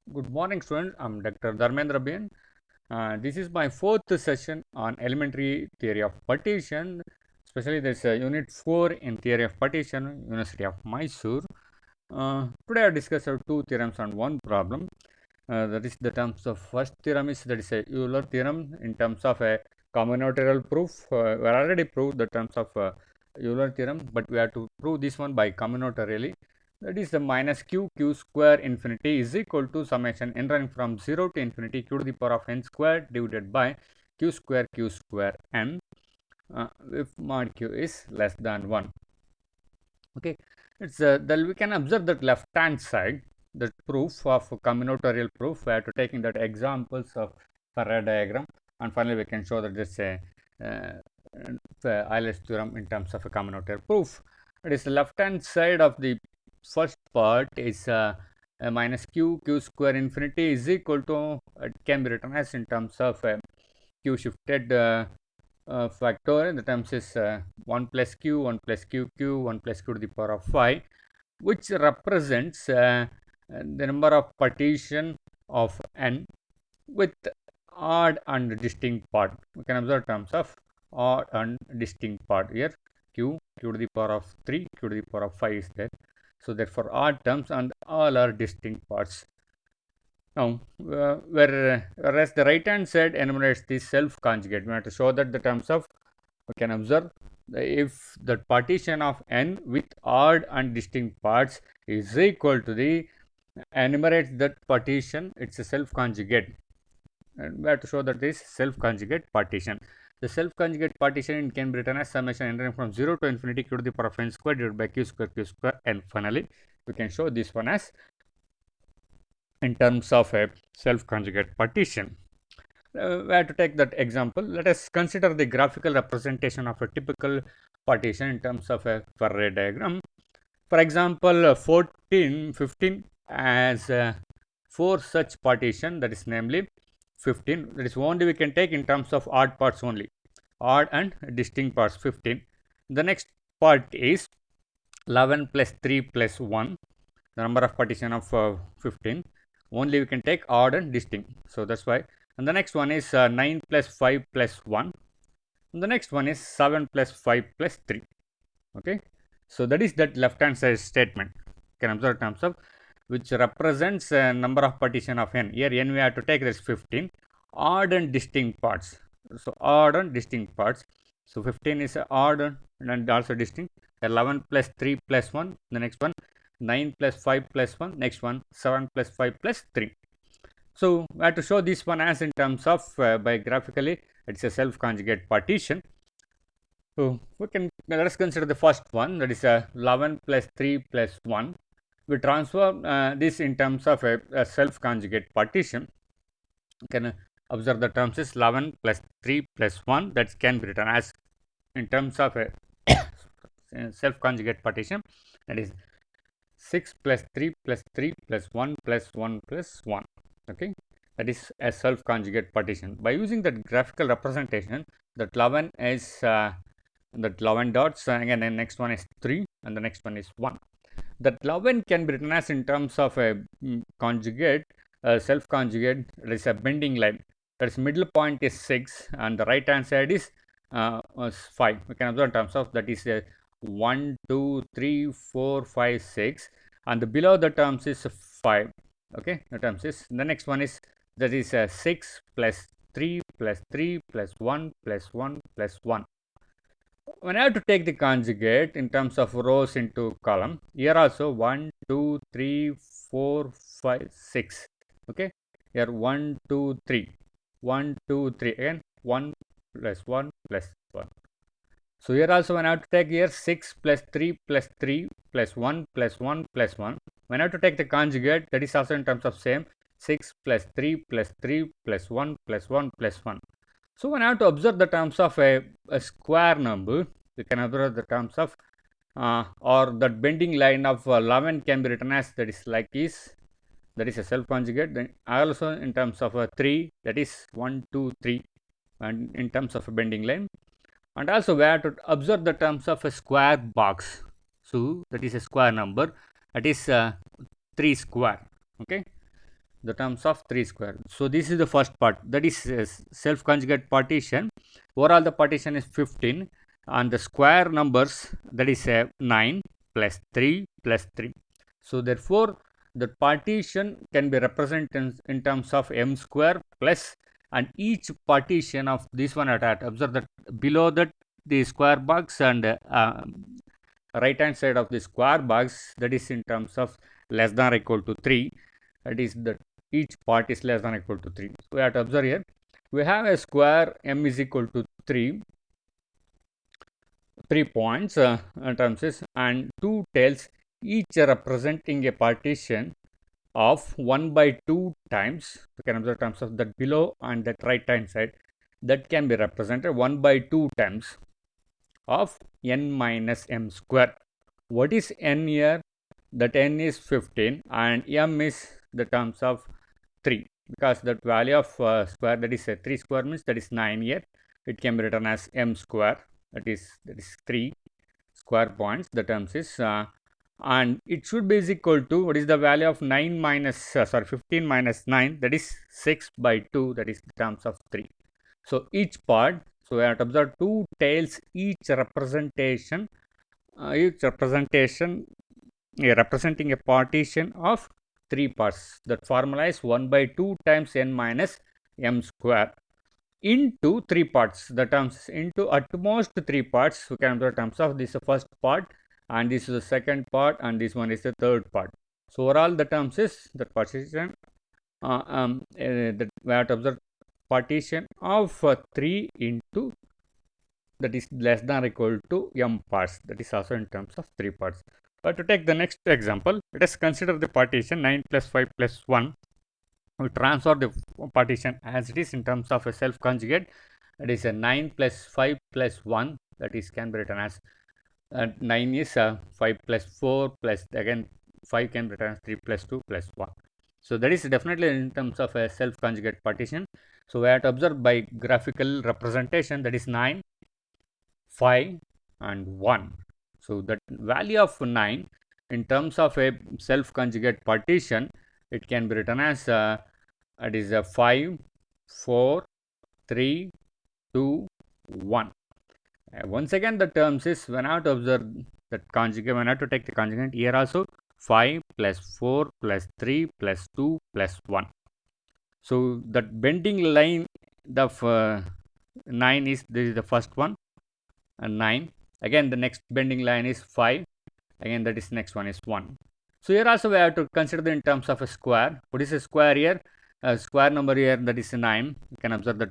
Good morning, students. I'm Dr. Dharmendra Bain. This is my fourth session on elementary theory of partition. Especially, there's a unit 4 in theory of partition, University of Mysore. Today, I discuss two theorems and one problem. That is the terms of first theorem is that is a Euler theorem in terms of a combinatorial proof. We already proved the terms of Euler theorem, but we have to prove this one by combinatorially. That is the minus q square infinity is equal to summation n running from 0 to infinity q to the power of n square divided by q square n if mod q is less than 1. Okay, it's then we can observe that left hand side, the proof of combinatorial proof. We have to take in that examples of Faraday diagram, and finally we can show that this Euler's theorem in terms of a combinatorial proof. It is the left hand side of the first part is minus q square infinity is equal to it can be written as in terms of q shifted factor. The terms is 1 plus q, 1 plus q, 1 plus q to the power of 5, which represents the number of partition of n with odd and distinct part. We can observe terms of odd and distinct part here. q to the power of 3, q to the power of 5 is there. So therefore odd terms and all are distinct parts. Now, whereas the right hand side enumerates the self conjugate, we have to show that the terms of, we can observe if the partition of n with odd and distinct parts is equal to the enumerates that partition, it's a self conjugate, and we have to show that this self conjugate partition. The self conjugate partition can be written as summation entering from 0 to infinity q to the power of n square divided by q square n. Finally, we can show this one as in terms of a self conjugate partition. We have to take that example. Let us consider the graphical representation of a typical partition in terms of a Faraday diagram. For example, 15 as 4 such partition, that is namely 15, that is only we can take in terms of odd parts only, odd and distinct parts 15. The next part is 11 plus 3 plus 1, the number of partition of 15, only we can take odd and distinct. So that's why. And the next one is 9 plus 5 plus 1. And the next one is 7 plus 5 plus 3. Okay. So that is that left hand side statement. You can observe terms of which represents a number of partition of n. Here n we have to take this 15. Odd and distinct parts. So odd and distinct parts. So 15 is odd and also distinct. 11 plus 3 plus 1. The next one 9 plus 5 plus 1, next one 7 plus 5 plus 3. So we have to show this one as in terms of by graphically, it's a self conjugate partition. So we can, let us consider the first one, that is 11 plus 3 plus 1. We transform this in terms of a self conjugate partition. You can observe the terms is 11 plus 3 plus 1, that can be written as in terms of a self conjugate partition, that is 6 plus 3 plus 3 plus 1 plus 1 plus 1. Okay, that is a self conjugate partition. By using that graphical representation, that 11 is that 11 dots, again the next one is 3 and the next one is 1. That 11 can be written as in terms of a conjugate, self conjugate, that is a bending line. That is middle point is 6 and the right hand side is 5. We can observe in terms of that is 1, 2, 3, 4, 5, 6, and the below the terms is 5. Okay, the terms is the next one is that is 6 plus 3 plus 3 plus 1 plus 1 plus 1. When I have to take the conjugate in terms of rows into column, here also 1, 2, 3, 4, 5, 6. Okay, here 1, 2, 3, 1, 2, 3, again 1 plus 1 plus 1. So here also when I have to take here 6 plus 3 plus 3 plus 1 plus 1 plus 1. When I have to take the conjugate, that is also in terms of same 6 plus 3 plus 3 plus 1 plus 1 plus 1. So when I have to observe the terms of a square number, we can observe the terms of or that bending line of 11 can be written as that is like is, that is a self conjugate. Then also in terms of 3, that is 1, 2, 3, and in terms of a bending line. And also we have to observe the terms of a square box. So that is a square number, that is 3 square. Okay, the terms of 3 square. So this is the first part, that is self conjugate partition. Overall the partition is 15, and the square numbers, that is 9 plus 3 plus 3. So therefore the partition can be represented in terms of m square plus, and each partition of this one at observe that below that the square box and right hand side of the square box, that is in terms of less than or equal to 3, that is that each part is less than or equal to 3. So we have to observe here, we have a square m is equal to 3 points in terms is, and two tails, each representing a partition of 1 by 2 times. You can observe terms of that below and that right hand side, that can be represented 1 by 2 times of n minus m square. What is n here? That n is 15 and m is the terms of 3, because that value of square, that is 3 square means that is 9 here. It can be written as m square, that is 3 square points. The terms is and it should be is equal to, what is the value of 9 minus 15 minus 9, that is 6 by 2, that is the terms of 3. So each part, so we have to observe two tails, each representing a partition of 3 parts. That formula is 1 by 2 times n minus m square into 3 parts. The terms into at most 3 parts. We can observe terms of this is the first part, and this is the second part, and this one is the third part. So overall the terms is that partition that we have to observe partition of 3 into, that is less than or equal to m parts, that is also in terms of 3 parts. But to take the next example, let us consider the partition 9 plus 5 plus 1. We transfer the partition as it is in terms of a self conjugate, that is a 9 plus 5 plus 1, that is can be written as 9 is 5 plus 4 plus again 5 can be written as 3 plus 2 plus 1. So that is definitely in terms of a self conjugate partition. So we have to observe by graphical representation, that is 9, 5 and 1. So that value of 9 in terms of a self conjugate partition, it can be written as it is a 5, 4, 3, 2, 1. Once again the terms is, when I have to observe that conjugate, when I have to take the conjugate here also, 5 plus 4 plus 3 plus 2 plus 1. So that bending line of 9 is, this is the first one, and 9. Again the next bending line is 5. Again that is next one is 1. So here also we have to consider in terms of a square. What is a square here? A square number here, that is 9. You can observe that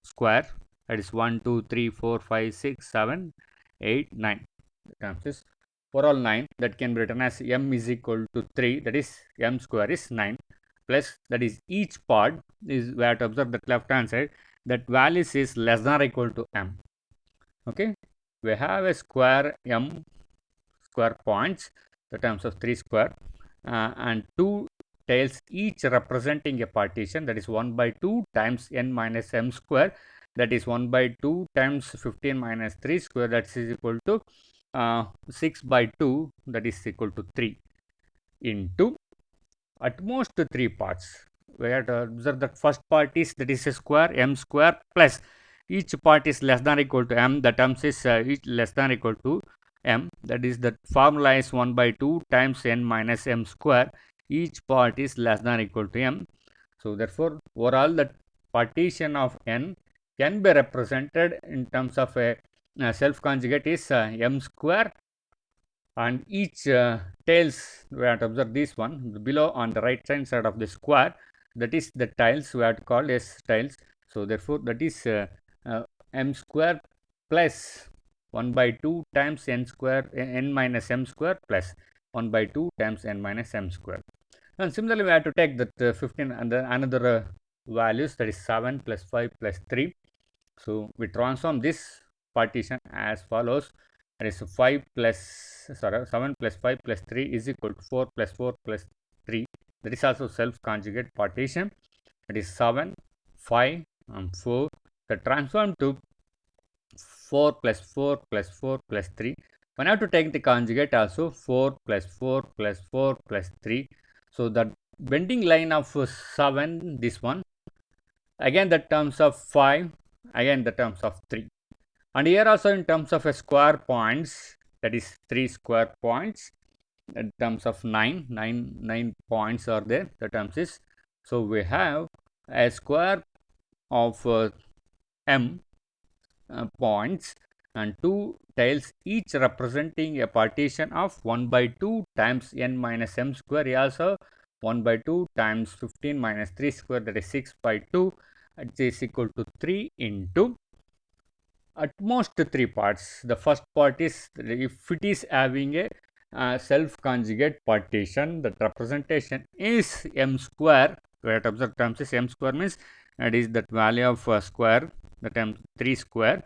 square, that is 1, 2, 3, 4, 5, 6, 7, 8, 9. The terms is overall 9, that can be written as m is equal to 3, that is m square is 9 plus, that is each part is, we have to observe that left hand side, that values is less than or equal to m. Okay, we have a square m square points, the terms of 3 square and 2 tails, each representing a partition, that is 1 by 2 times n minus m square, that is 1 by 2 times 15 minus 3 square, that is equal to 6 by 2, that is equal to 3, into at most 3 parts. We have to observe that first part is, that is a square m square plus, each part is less than or equal to m, the terms is each less than or equal to m, that is the formula is 1 by 2 times n minus m square, each part is less than or equal to m. So therefore overall the partition of n can be represented in terms of a self conjugate is m square, and each tails, we have to observe this one below on the right hand side of the square, that is the tiles, we have to call as tiles. So therefore that is m square plus 1 by 2 times n square, n minus m square plus 1 by 2 times n minus m square. And similarly we have to take that 15 and another values, that is 7 plus 5 plus 3. So we transform this partition as follows, that is 5 plus 7 plus 5 plus 3 is equal to 4 plus 4 plus 3. That is also self conjugate partition, that is 7, 5 and 4. The transform to 4 plus 4 plus 4 plus 3. When I have to take the conjugate also, 4 plus 4 plus 4 plus 3. So that bending line of 7, this one, again the terms of 5, again the terms of 3, and here also in terms of a square points, that is 3 square points, in terms of 9 points are there, the terms is, so we have a square of m points and 2 tails, each representing a partition of 1 by 2 times n minus m square, also 1 by 2 times 15 minus 3 square, that is 6 by 2, it is equal to 3 into at most 3 parts. The first part is, if it is having a self conjugate partition, that representation is m square. We have to observe terms is m square, means that is that value of square, the term 3 square,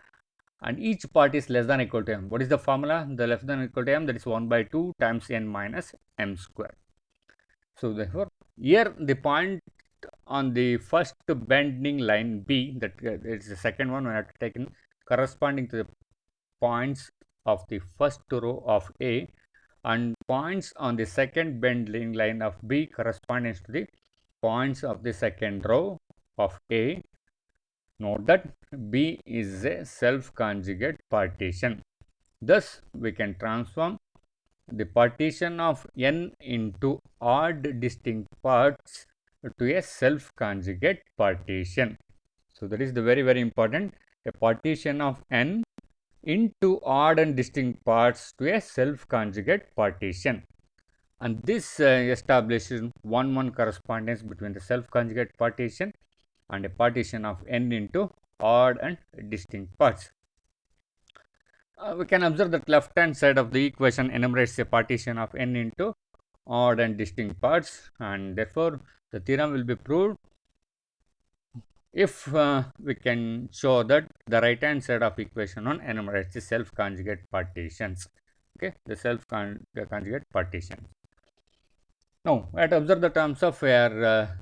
and each part is less than or equal to m. What is the formula? The less than or equal to m, that is 1 by 2 times n minus m square. So therefore, here the point on the first bending line B, that is the second one, we have taken corresponding to the points of the first row of A, and points on the second bending line of B corresponding to the points of the second row of A. Note that B is a self-conjugate partition. Thus, we can transform the partition of n into odd distinct parts to a self-conjugate partition. So, that is the very important, a partition of n into odd and distinct parts to a self-conjugate partition. And this establishes 1-1 correspondence between the self-conjugate partition and a partition of n into odd and distinct parts. We can observe that left hand side of the equation enumerates a partition of n into odd and distinct parts, and therefore the theorem will be proved if we can show that the right hand side of equation 1 enumerates the self conjugate partitions. Okay, the self conjugate partitions. Now, we have to observe the terms of where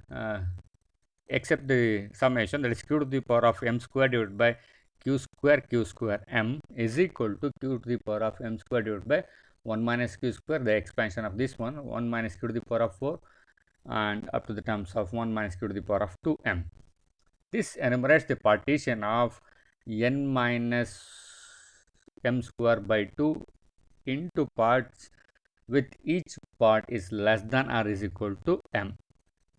except the summation, that is q to the power of m square divided by q square m is equal to q to the power of m square divided by 1 minus q square, the expansion of this one, 1 minus q to the power of 4, and up to the terms of 1 minus q to the power of 2m. This enumerates the partition of n minus m square by 2 into parts with each part is less than or is equal to m.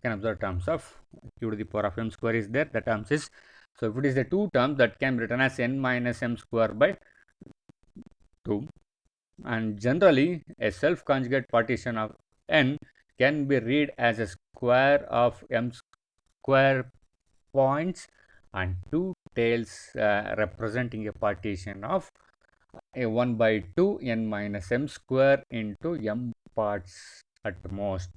Can observe terms of q to the power of m square is there, the terms is, so if it is the two terms, that can be written as n minus m square by 2, and generally a self conjugate partition of n can be read as a square of m square points and 2 tails representing a partition of a 1 by 2 n minus m square into m parts at most.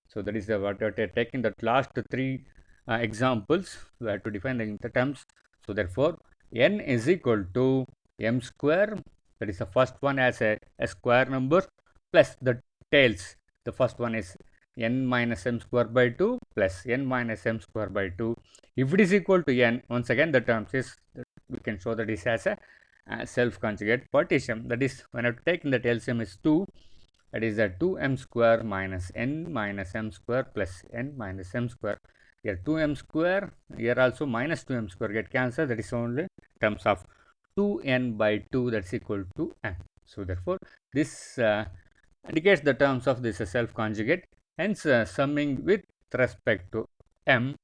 So that is the what we are taking the last 3 examples, we have to define the terms. So therefore, n is equal to m square, that is the first one as a square number, plus the tails. The first one is n minus m square by 2 plus n minus m square by 2. If it is equal to n, once again the terms is, we can show that is as a self conjugate partition. That is, when I take in the LCM is 2, that is the 2m square minus n minus m square plus n minus m square. Here 2m square, here also minus 2m square get cancelled, that is only terms of 2n by 2, that's equal to m. So therefore, this indicates the terms of this self conjugate, hence summing with respect to m.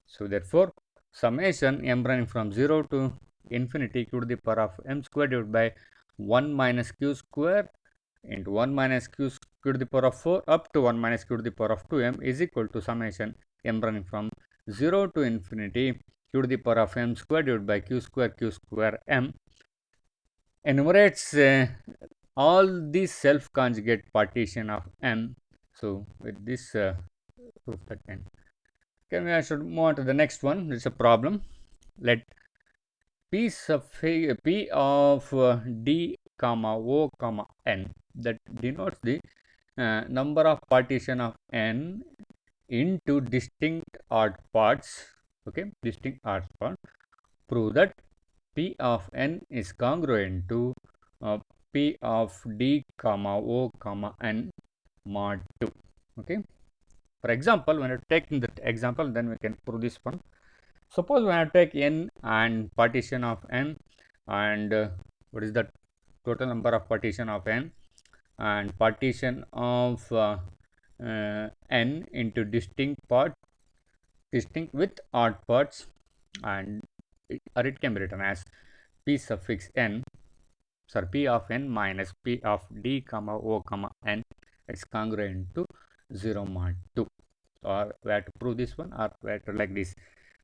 So therefore, summation m running from 0 to infinity q to the power of m square divided by 1 minus q square into 1 minus q to the power of 4 up to 1 minus q to the power of 2m is equal to summation m running from 0 to infinity q to the power of m square divided by q square m enumerates all these self conjugate partition of m. So with this proof that end. Okay, I should move on to the next one. It's a problem. Let p of d comma o comma n, that denotes the number of partition of n into distinct odd parts. Okay, distinct odd parts. Prove that p of n is congruent to p of d comma o comma n mod 2. Okay, For example, when I take in that example, then we can prove this one. Suppose when I take n and partition of n, and what is the total number of partition of n, and partition of n into distinct with odd parts, and it can be written as p suffix n, sorry, p of n minus p of d comma o comma n, it's congruent to 0 mod 2. Or we have to prove this one, or we have to like this.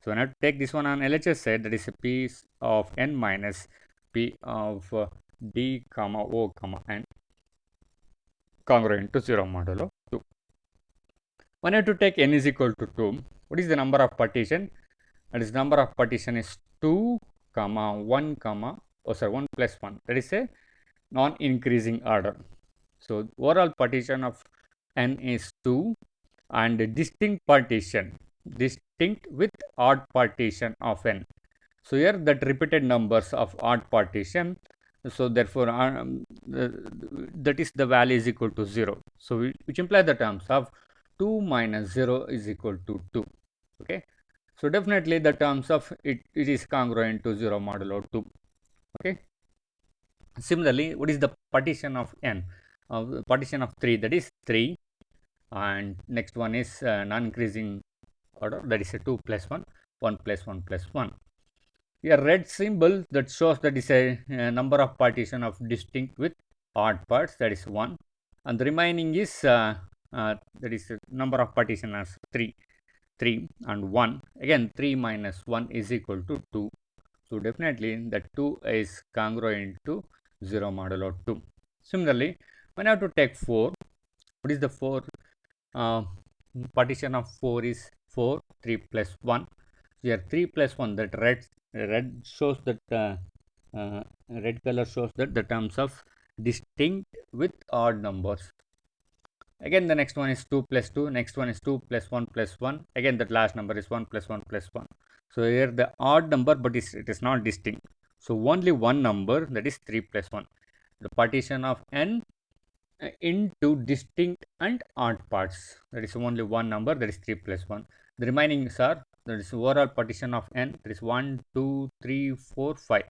So when I take this one on LHS side, that is a p of n minus p of d comma o comma n, congruent to 0 modulo 2. When I have to take n is equal to 2, what is the number of partition? That is, number of partition is 2 comma 1 comma 1 plus 1, that is a non-increasing order. So overall partition of n is 2, and distinct partition, distinct with odd partition of n. So here that repeated numbers of odd partition, so therefore that is the value is equal to 0. So which implies the terms of 2 minus 0 is equal to 2. Okay. So definitely the terms of it is congruent to 0 modulo 2. Okay. Similarly, what is the partition of n? Partition of 3, that is 3, and next one is non-increasing order, that is a 2 plus 1, 1 plus 1 plus 1. A red symbol that shows that is a number of partition of distinct with odd parts, that is 1, and the remaining is that is number of partition as 3 and 1. Again 3 minus 1 is equal to 2. So definitely that 2 is congruent to 0 modulo 2. Similarly, when I have to take 4, what is the 4? Partition of 4 is 4, 3 plus 1. Here 3 plus 1, that red shows that red color shows that the terms of distinct with odd numbers. Again the next one is 2 plus 2, next one is 2 plus 1 plus 1, again that last number is 1 plus 1 plus 1. So here the odd number, but it is not distinct. So only one number, that is 3 plus 1. The partition of n into distinct and odd parts, that is only one number, that is 3 plus 1. The remaining are, that is overall partition of n, that is 1, 2, 3, 4, 5.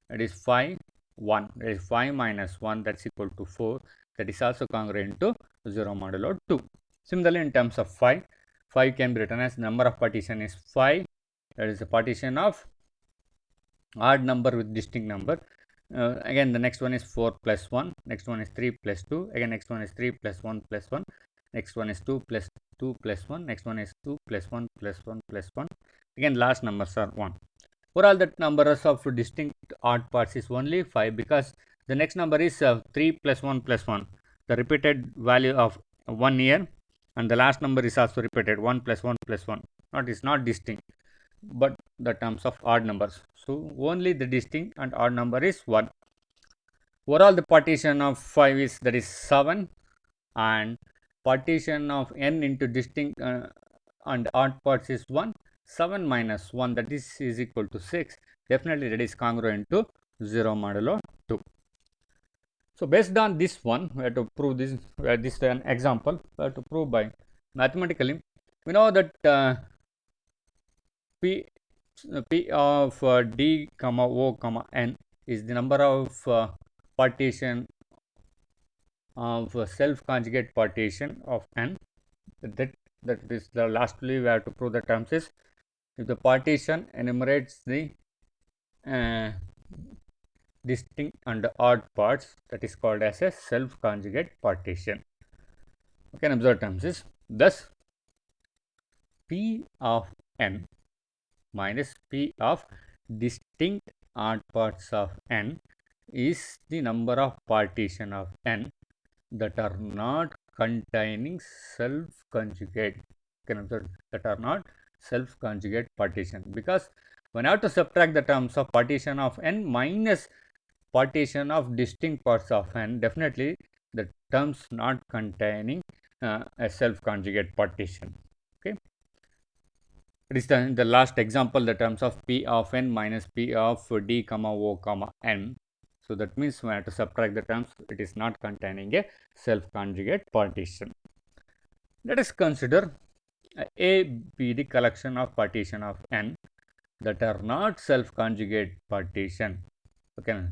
That is 5, 1. That is 5 minus 1, that's equal to 4. That is also congruent to 0 modulo 2. Similarly, in terms of 5 can be written as number of partition is 5. That is the partition of odd number with distinct number. Again the next one is 4 plus 1, next one is 3 plus 2, again next one is 3 plus 1 plus 1, next one is 2 plus 2 plus 1, next one is 2 plus 1 plus 1 plus 1, again last numbers are 1. Overall that numbers of distinct odd parts is only 5, because the next number is 3 plus 1 plus 1, the repeated value of 1 here, and the last number is also repeated 1 plus 1 plus 1, is not distinct, but the terms of odd numbers. So only the distinct and odd number is 1. Overall the partition of 5 is, that is 7, and partition of n into distinct and odd parts is 1. 7 minus 1, that is equal to 6. Definitely that is congruent to 0 modulo 2. So based on this one, we have to prove this. This is an example. We have to prove by mathematically. We know that p of d comma o comma n is the number of partition of self conjugate partition of n. That is the lastly we have to prove the terms is, if the partition enumerates the distinct and odd parts, that is called as a self conjugate partition. Okay, observe terms is, thus p of n minus p of distinct odd parts of n is the number of partition of n that are not containing self conjugate. Can observe that are not self conjugate partition, because when I have to subtract the terms of partition of n minus partition of distinct parts of n, definitely the terms not containing a self conjugate partition. Okay. It is the last example, the terms of p of n minus p of d comma o comma n. So that means when I have to subtract the terms, it is not containing a self conjugate partition. Let us consider A be the collection of partition of n that are not self-conjugate partition. Okay, in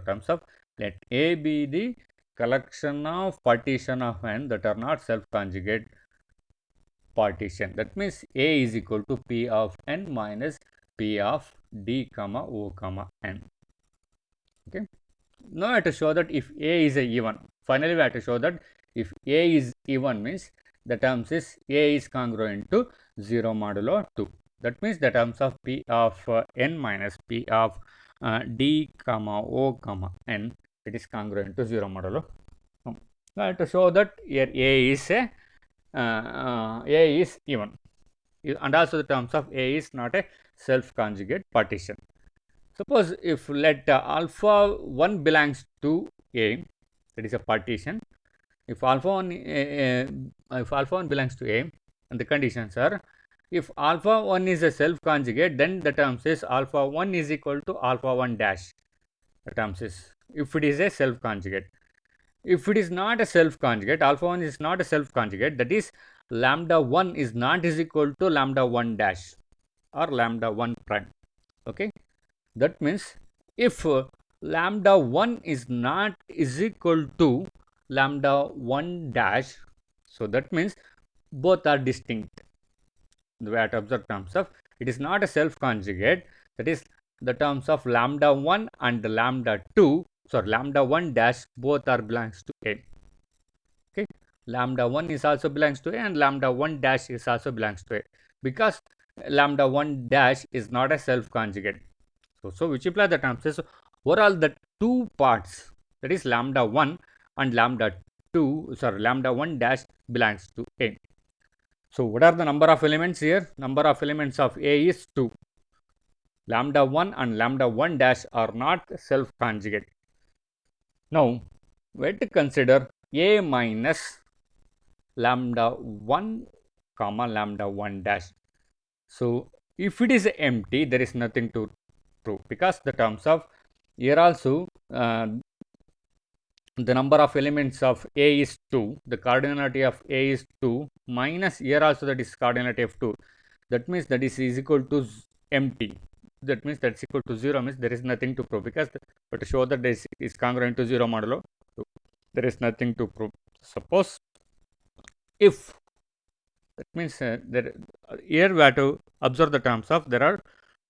terms of let A be the collection of partition of n that are not self-conjugate partition. That means A is equal to P of n minus P of D comma O comma n. Okay. Now I have to show that if A is a even, finally we have to show that if A is even means the terms is A is congruent to 0 modulo 2. That means the terms of P of n minus P of D comma O comma n, it is congruent to 0 modulo. I have to show that here A is even, and also the terms of A is not a self conjugate partition. Suppose if let alpha 1 belongs to A, that is a partition. If alpha 1 belongs to A, and the conditions are, if alpha 1 is a self conjugate, then the terms is alpha 1 is equal to alpha 1 dash. The terms is if it is a self conjugate. If it is not a self conjugate, alpha 1 is not a self conjugate, that is lambda 1 is not is equal to lambda 1 dash or lambda 1 prime. Okay. That means if lambda 1 is not is equal to lambda 1 dash, so that means both are distinct. The way to observe terms of it is not a self conjugate, that is the terms of lambda 1 and lambda 2, sorry, lambda 1 dash both are belongs to A. Okay, lambda 1 is also belongs to A and lambda 1 dash is also belongs to A, because lambda 1 dash is not a self conjugate. So which imply the terms is overall the two parts, that is lambda 1 and lambda 2, sorry, lambda 1 dash belongs to A. So what are the number of elements here? Number of elements of A is 2. Lambda 1 and lambda 1 dash are not self conjugate. Now we have to consider A minus lambda 1 comma lambda 1 dash. So if it is empty, there is nothing to prove, because the terms of here also the number of elements of A is 2, the cardinality of A is 2, minus here also that is cardinality of 2. That means that is equal to empty. That means that's equal to 0 means there is nothing to prove, because but to show that this is congruent to 0 modulo 2, there is nothing to prove. Suppose if, that means there here we have to observe the terms of there are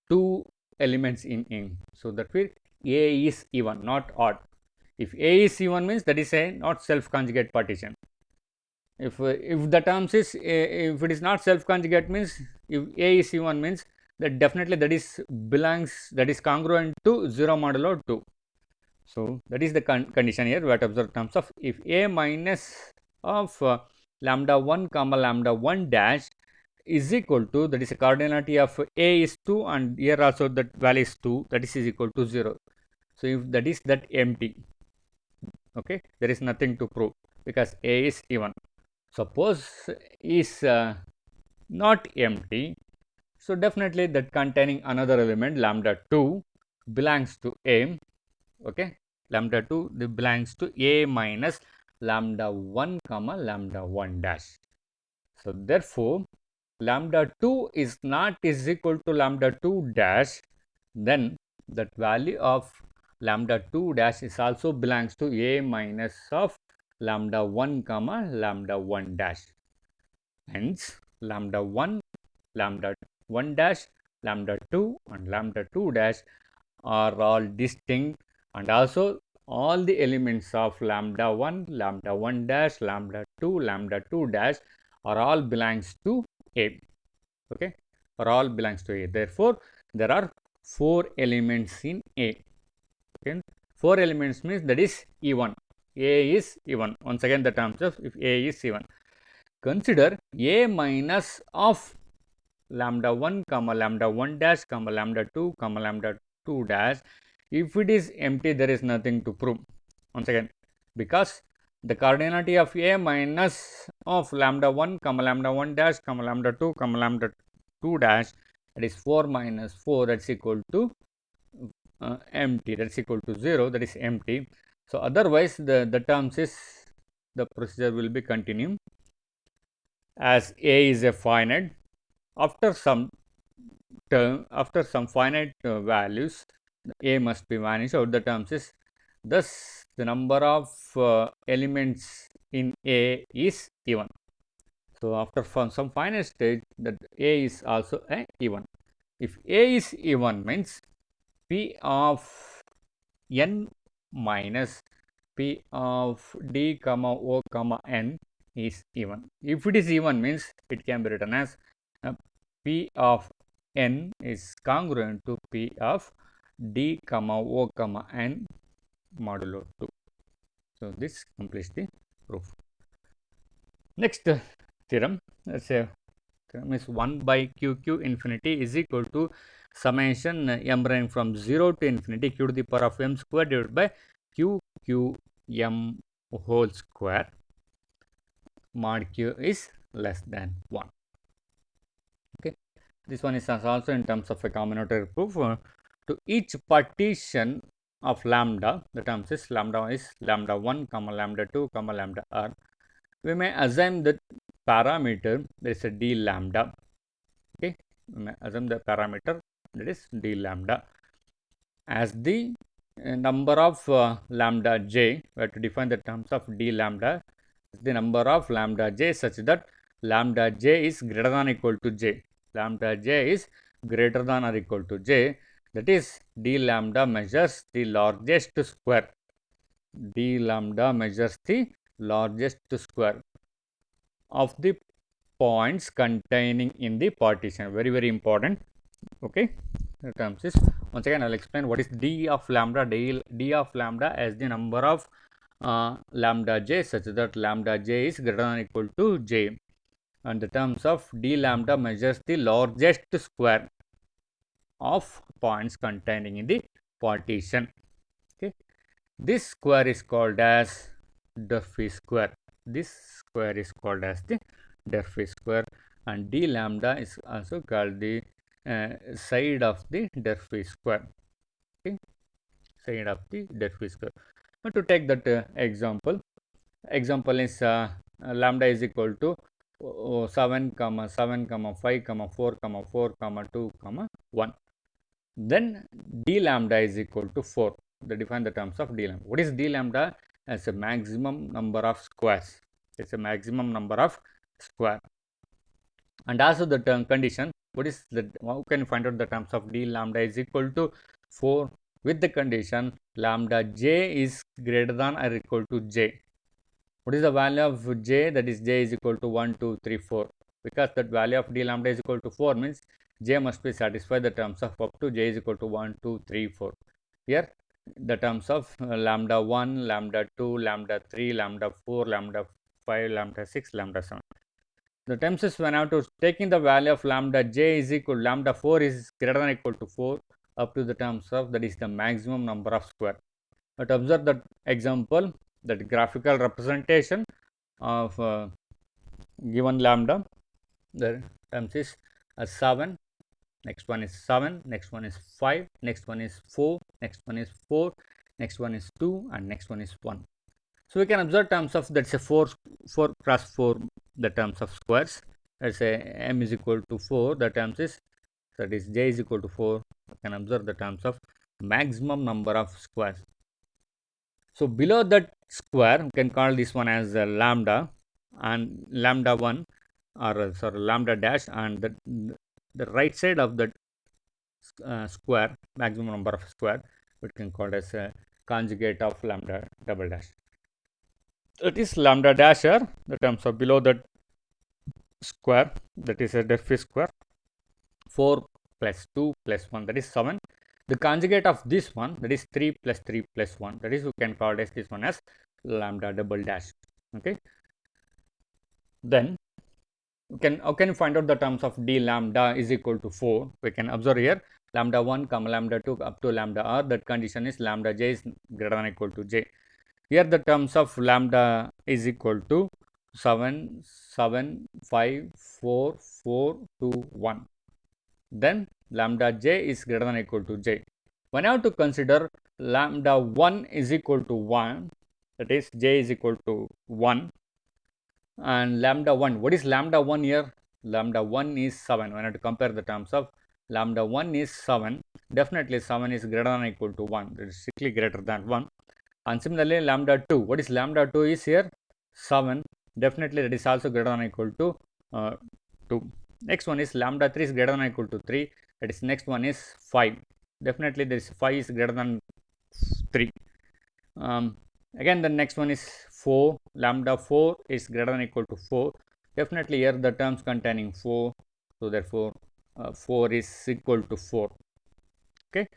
two elements in A. So that means A is even, not odd. If A is even means that is a not self conjugate partition. If the terms is if it is not self conjugate means if A is even means that definitely that is belongs, that is congruent to 0 modulo 2. So that is the condition here we have to observe terms of if A minus of lambda 1 comma lambda 1 dash is equal to, that is a cardinality of A is 2 and here also that value is 2, that is equal to 0. So if that is that empty, okay, there is nothing to prove because A is even. Suppose is not empty, so definitely that containing another element lambda 2 belongs to A. Okay, lambda 2 belongs to A minus lambda 1 comma lambda 1 dash. So therefore lambda 2 is not is equal to lambda 2 dash, then that value of lambda 2 dash is also belongs to A minus of lambda 1 comma lambda 1 dash. Hence lambda 1, lambda 1 dash, lambda 2 and lambda 2 dash are all distinct, and also all the elements of lambda 1, lambda 1 dash, lambda 2, lambda 2 dash are all belongs to A. Okay, are all belongs to A. Therefore there are 4 elements in A. Okay, 4 elements means that is even. A is even. Once again the terms of if A is even. Consider A minus of lambda 1 comma lambda 1 dash comma lambda 2 comma lambda 2 dash. If it is empty, there is nothing to prove. Once again, because the cardinality of A minus of lambda 1 comma lambda 1 dash comma lambda 2 comma lambda 2 dash, that is 4 minus 4, that's equal to empty, that's equal to 0, that is empty. So otherwise the terms is, the procedure will be continuing. as A is a finite, after some finite values, A must be vanished out the terms is, thus the number of elements in A is even. So after some finite stage, that A is also a even. If A is even means P of n minus P of d comma O comma n is even. If it is even means it can be written as P of n is congruent to P of d comma O comma n modulo 2. So this completes the proof. Next theorem, let's say theorem is 1 by QQ infinity is equal to summation m running from 0 to infinity q to the power of m square divided by QQm whole square mod q is less than 1. Okay, this one is also in terms of a combinatorial proof. To each partition of lambda, the terms is lambda 1 comma lambda 2 comma lambda r. We may assume that parameter, there is a d lambda. Okay, we may assume the parameter, that is d lambda, as the number of lambda j. We have to define the terms of d lambda, the number of lambda j such that lambda j is greater than or equal to j. Lambda j is greater than or equal to j, that is d lambda measures the largest square. D lambda measures the largest square of the points containing in the partition. Very, very important. Okay, the terms is, once again I'll explain what is d of lambda. D of lambda as the number of lambda j such that lambda j is greater than or equal to j, and the terms of d lambda measures the largest square of points containing in the partition. Okay, this square is called as Durfee square. This square is called as the Durfee square, and d lambda is also called the side of the Durfee square. Okay, side of the Durfee square. Now to take that example is lambda is equal to 7 comma 7 comma 5 comma 4 comma 4 comma 2 comma 1. Then d lambda is equal to 4. They define the terms of d lambda. What is d lambda? As a maximum number of squares. It's a maximum number of square. And also the term condition. What is the, how can you find out the terms of d lambda is equal to 4 with the condition lambda j is greater than or equal to j. What is the value of j? That is j is equal to 1, 2, 3, 4. Because that value of d lambda is equal to 4 means j must be satisfied the terms of up to j is equal to 1, 2, 3, 4. Here the terms of lambda 1, lambda 2, lambda 3, lambda 4, lambda 5, lambda 6, lambda 7. The terms is when I have to taking the value of lambda j is equal, lambda 4 is greater than or equal to 4 up to the terms of, that is the maximum number of square. But observe that example, that graphical representation of given lambda. The terms is 7, next one is 7, next one is 5, next one is 4, next one is 4, next one is 2, and next one is 1. So we can observe terms of, that's a 4 cross 4, the terms of squares. Let's say m is equal to 4, the terms is, that is j is equal to 4. We can observe the terms of maximum number of squares. So below that square, we can call this one as lambda, and lambda 1 or sorry lambda dash, and the right side of that square, maximum number of square, we can call as a conjugate of lambda double dash. That is lambda dasher, the terms of below that square, that is a Durfee square. 4 plus 2 plus 1, that is 7. The conjugate of this one, that is 3 plus 3 plus 1, that is we can call as this one as lambda double dash. Okay, then we can, how can you find out the terms of d lambda is equal to 4? We can observe here lambda 1 comma lambda 2 up to lambda r, that condition is lambda j is greater than or equal to j. Here the terms of lambda is equal to 7, 7, 5, 4, 4, 2, 1. Then lambda j is greater than or equal to j. When I have to consider lambda 1 is equal to 1, that is j is equal to 1, and lambda 1. What is lambda 1 here? Lambda 1 is 7. When I have to compare the terms of lambda 1 is 7, definitely 7 is greater than or equal to 1. That is strictly greater than 1. And similarly, lambda 2. What is lambda 2 is here? 7. Definitely that is also greater than or equal to 2. Next one is lambda 3 is greater than or equal to 3. That is next one is 5. Definitely this 5 is greater than 3. Again the next one is 4. Lambda 4 is greater than or equal to 4. Definitely here the terms containing 4. So therefore 4 is equal to 4. Okay.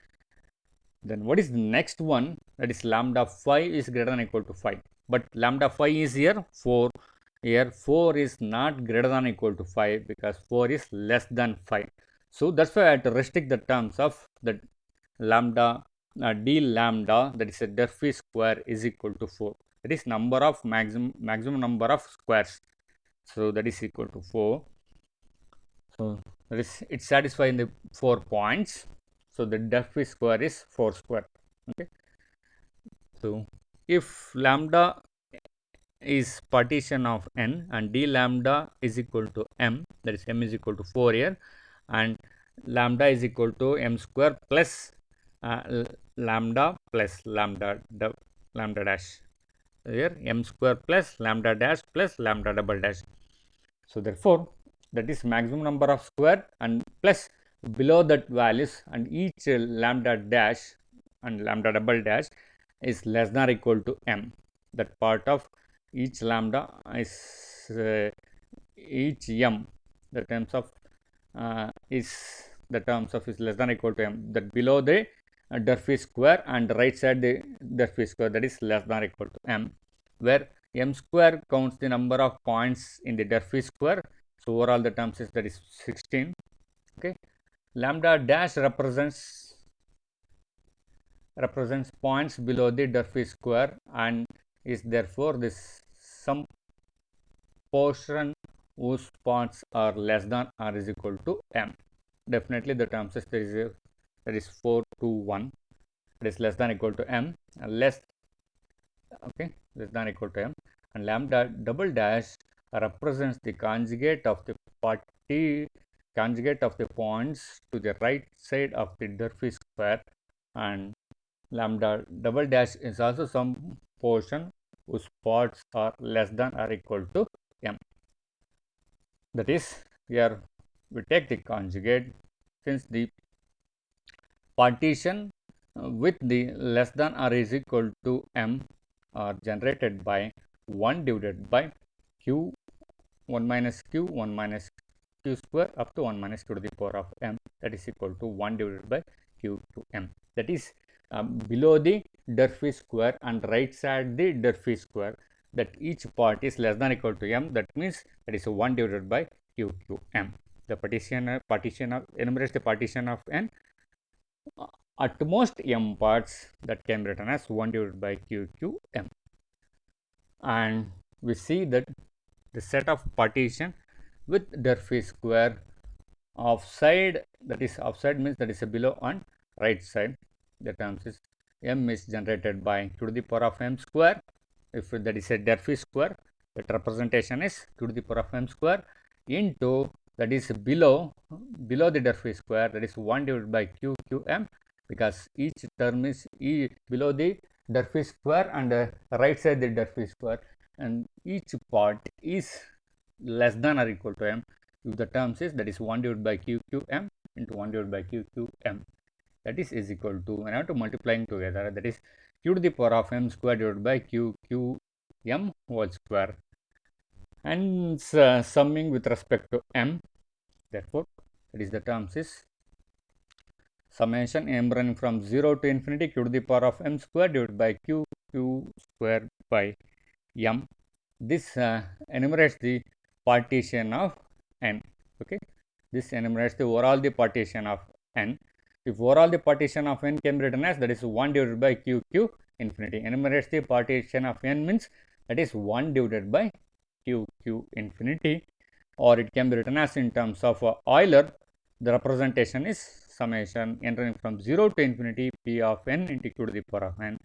Then what is the next one? That is lambda 5 is greater than or equal to 5. But lambda 5 is here 4. Here 4 is not greater than or equal to 5 because 4 is less than 5. So that's why I have to restrict the terms of the lambda d lambda, that is a Durfee square, is equal to 4. That is number of maximum number of squares. So that is equal to 4. So that is it satisfying the 4 points. So the Durfee square is 4 square. Okay. So if lambda is partition of n and d lambda is equal to m, that is m is equal to 4 here, and lambda is equal to m square plus lambda plus lambda dash. Here m square plus lambda dash plus lambda double dash. So therefore that is maximum number of square and plus below that values, and each lambda dash and lambda double dash is less than or equal to m. That part of each lambda is each m, the terms of is less than or equal to m. That below the Durfee square and right side the Durfee square, that is less than or equal to m, where m square counts the number of points in the Durfee square. So overall the terms is that is 16. Okay. Lambda dash represents points below the Durfee square and is therefore this some portion whose points are less than or is equal to m. Definitely the terms is that is 4 to 1, that is less than or equal to m, less than or equal to m, and lambda double dash represents the conjugate of the points to the right side of the Durfee square, and lambda double dash is also some portion whose parts are less than or equal to m. That is, here we take the conjugate, since the partition with the less than or is equal to m are generated by 1 divided by q, 1 minus q, 1 minus q square up to 1 minus q to the power of m, that is equal to 1 divided by q to m. That is below the Durfee square and right side the Durfee square, that each part is less than or equal to m. That means that is 1 divided by q q m. The enumerates the partition of n at most m parts, that can be written as 1 divided by q q m. And we see that the set of partition with Durfee square offside, that is offside means that is a below and right side, the terms is m is generated by q to the power of m square. If that is a Durfee square, that representation is q to the power of m square into that is below the Durfee square, that is 1 divided by q q m, because each term is below the Durfee square and right side the Durfee square, and each part is less than or equal to m. If the terms is that is 1 divided by q q m into 1 divided by q q m, that is equal to, when I have to multiplying together, that is q to the power of m square divided by q q m whole square, and summing with respect to m. Therefore that is the terms is summation m running from 0 to infinity q to the power of m square divided by q q square by m. This enumerates the partition of n. Okay, this enumerates the overall the partition of n. If overall the partition of n can be written as that is 1 divided by q q infinity. Enumerates the partition of n means that is 1 divided by q q infinity, or it can be written as in terms of Euler, the representation is summation n running from 0 to infinity p of n into q to the power of n,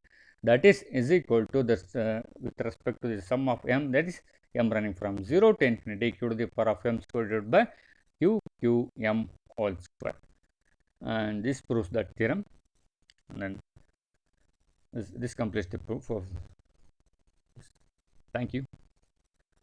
that is equal to this with respect to the sum of m, that is m running from 0 to infinity q to the power of m squared divided by q m whole square. And this proves that theorem, and then this completes the proof of. Thank you.